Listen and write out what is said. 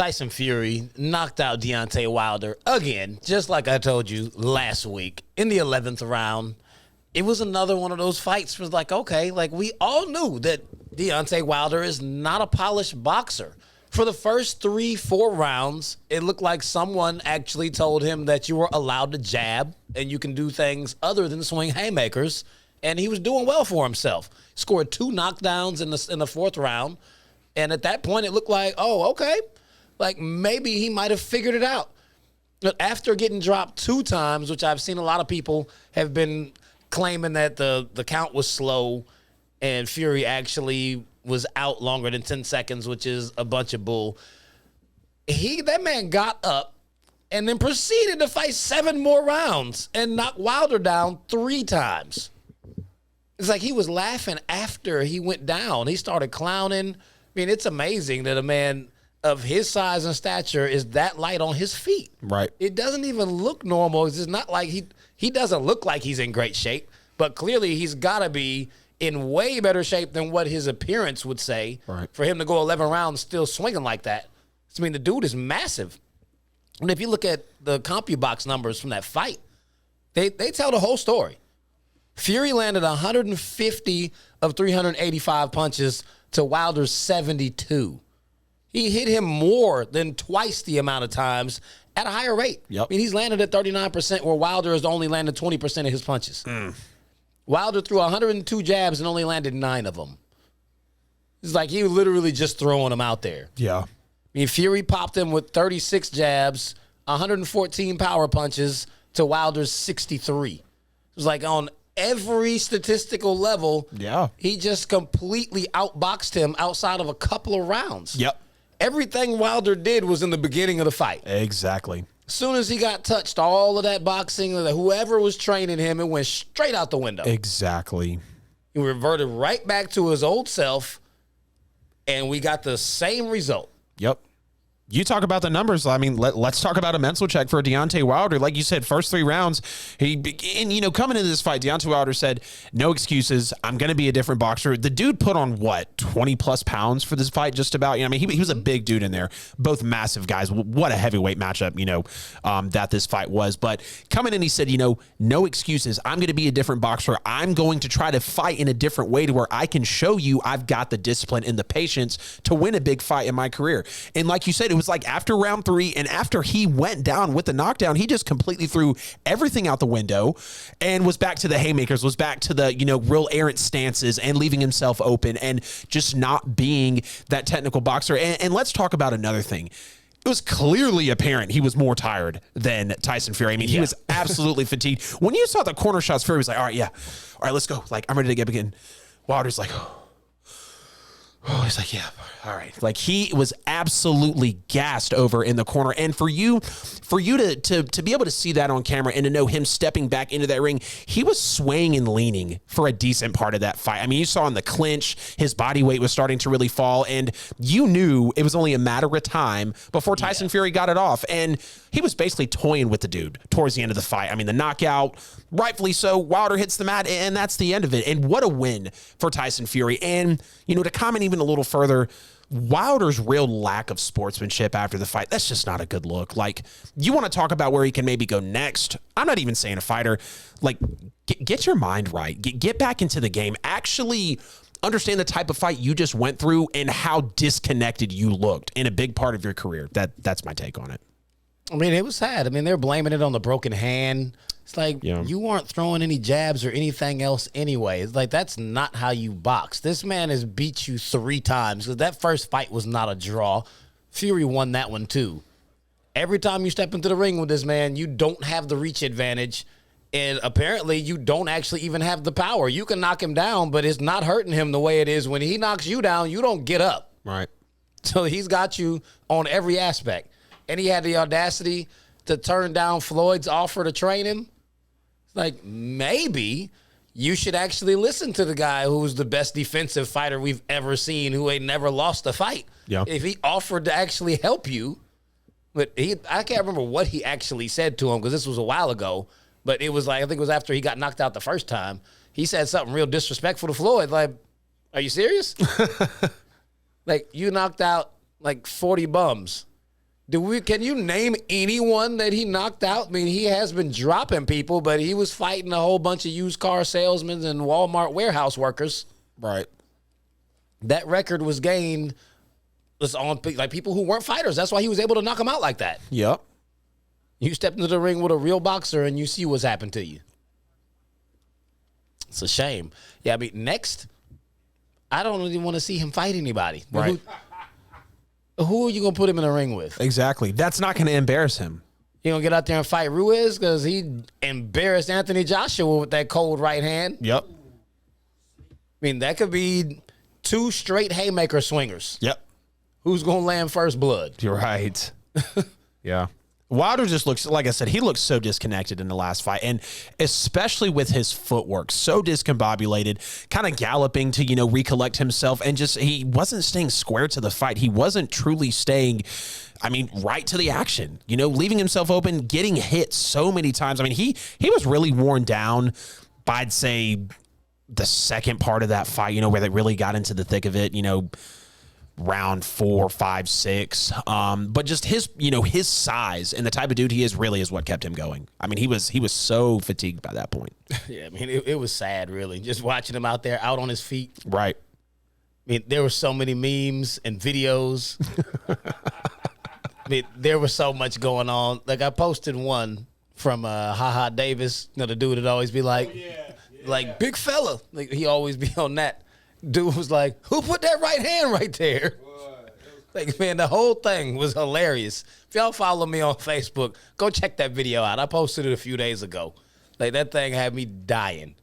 Tyson Fury knocked out Deontay Wilder again, just like I told you last week in the 11th round. It was another one of those fights. Was like, okay, like we all knew that Deontay Wilder is not a polished boxer. For the first 3-4 rounds, it looked like someone actually told him that you were allowed to jab and you can do things other than swing haymakers, and he was doing well for himself. Scored 2 knockdowns in the 4th round, and at that point, it looked like, oh, okay, like maybe he might have figured it out. But after getting dropped 2 times, which I've seen a lot of people have been claiming that the count was slow and Fury actually was out longer than 10 seconds, which is a bunch of bull. That man got up and then proceeded to fight 7 more rounds and knock Wilder down 3 times. It's like he was laughing after he went down. He started clowning. I mean, it's amazing that a man of his size and stature is that light on his feet. Right. It doesn't even look normal. It's just not like he doesn't look like he's in great shape, but clearly he's got to be in way better shape than what his appearance would say, right, for him to go 11 rounds still swinging like that. I mean, the dude is massive. And if you look at the CompuBox numbers from that fight, they tell the whole story. Fury landed 150 of 385 punches to Wilder's 72. He hit him more than twice the amount of times at a higher rate. Yep. I mean, he's landed at 39%, where Wilder has only landed 20% of his punches. Wilder threw 102 jabs and only landed 9 of them. It's like he was literally just throwing them out there. Yeah. I mean, Fury popped him with 36 jabs, 114 power punches to Wilder's 63. It was like on every statistical level, yeah, he just completely outboxed him outside of a couple of rounds. Yep. Everything Wilder did was in the beginning of the fight. Exactly. As soon as he got touched, all of that boxing, whoever was training him, it went straight out the window. Exactly. He reverted right back to his old self, and we got the same result. Yep. You talk about the numbers. I mean, let's talk about a mental check for Deontay Wilder. Like you said, first 3 rounds, coming into this fight, Deontay Wilder said, no excuses. I'm going to be a different boxer. The dude put on, 20-plus pounds for this fight, just about. I mean, he was a big dude in there. Both massive guys. What a heavyweight matchup, that this fight was. But coming in, he said, no excuses. I'm going to be a different boxer. I'm going to try to fight in a different way to where I can show you I've got the discipline and the patience to win a big fight in my career. And like you said, it was like after round 3 and after he went down with the knockdown, he just completely threw everything out the window and was back to the haymakers, was back to the, real errant stances and leaving himself open and just not being that technical boxer. And let's talk about another thing. It was clearly apparent he was more tired than Tyson Fury. I mean, he was absolutely fatigued. When you saw the corner shots, Fury was like, all right, let's go. Like, I'm ready to get begin. Wilder's like, he's like, yeah, all right. Like, he was absolutely gassed over in the corner. And for you to be able to see that on camera and to know him stepping back into that ring, he was swaying and leaning for a decent part of that fight. I mean, you saw in the clinch, his body weight was starting to really fall, and you knew it was only a matter of time before Tyson Fury got it off. And he was basically toying with the dude towards the end of the fight. I mean, the knockout, rightfully so, Wilder hits the mat, and that's the end of it. And what a win for Tyson Fury. And, to comment even a little further, Wilder's real lack of sportsmanship after the fight, that's just not a good look. Like, you want to talk about where he can maybe go next. I'm not even saying a fighter. Like, get your mind right. Get back into the game. Actually understand the type of fight you just went through and how disconnected you looked in a big part of your career. That's my take on it. I mean, it was sad. I mean, they're blaming it on the broken hand. It's like, you weren't throwing any jabs or anything else anyway. It's like, that's not how you box. This man has beat you 3 times because that first fight was not a draw. Fury won that one too. Every time you step into the ring with this man, you don't have the reach advantage, and apparently you don't actually even have the power. You can knock him down, but it's not hurting him the way it is when he knocks you down. You don't get up. Right. So he's got you on every aspect. And he had the audacity to turn down Floyd's offer to train him. Like, maybe you should actually listen to the guy who's the best defensive fighter we've ever seen, who ain't never lost a fight. Yeah. If he offered to actually help you, but I can't remember what he actually said to him because this was a while ago, but it was like, I think it was after he got knocked out the first time. He said something real disrespectful to Floyd. Like, are you serious? Like, you knocked out like 40 bums. Can you name anyone that he knocked out? I mean, he has been dropping people, but he was fighting a whole bunch of used car salesmen and Walmart warehouse workers. Right. That record was gained on like people who weren't fighters. That's why he was able to knock them out like that. Yep. You step into the ring with a real boxer and you see what's happened to you. It's a shame. Yeah, I mean, next, I don't even want to see him fight anybody. Right. Who are you going to put him in a ring with? Exactly. That's not going to embarrass him. You going to get out there and fight Ruiz because he embarrassed Anthony Joshua with that cold right hand? Yep. I mean, that could be 2 straight haymaker swingers. Yep. Who's going to land first blood? You're right. Yeah. Wilder just looks, like I said, he looks so disconnected in the last fight, and especially with his footwork, so discombobulated, kind of galloping to, recollect himself, and just, he wasn't staying square to the fight. He wasn't truly staying, right to the action, leaving himself open, getting hit so many times. I mean, he was really worn down by, I'd say, the second part of that fight, where they really got into the thick of it, round 4, 5, 6. But just his size and the type of dude he is really is what kept him going. I mean, he was so fatigued by that point. Yeah, I mean, it was sad, really, just watching him out there, out on his feet. Right. I mean, there were so many memes and videos. I mean, there was so much going on. Like, I posted one from Ha Davis, the dude would always be like, like, big fella. Like, he always be on that. Dude was like, who put that right hand right there? Like, man, the whole thing was hilarious. If y'all follow me on Facebook, go check that video out. I posted it a few days ago. Like, that thing had me dying.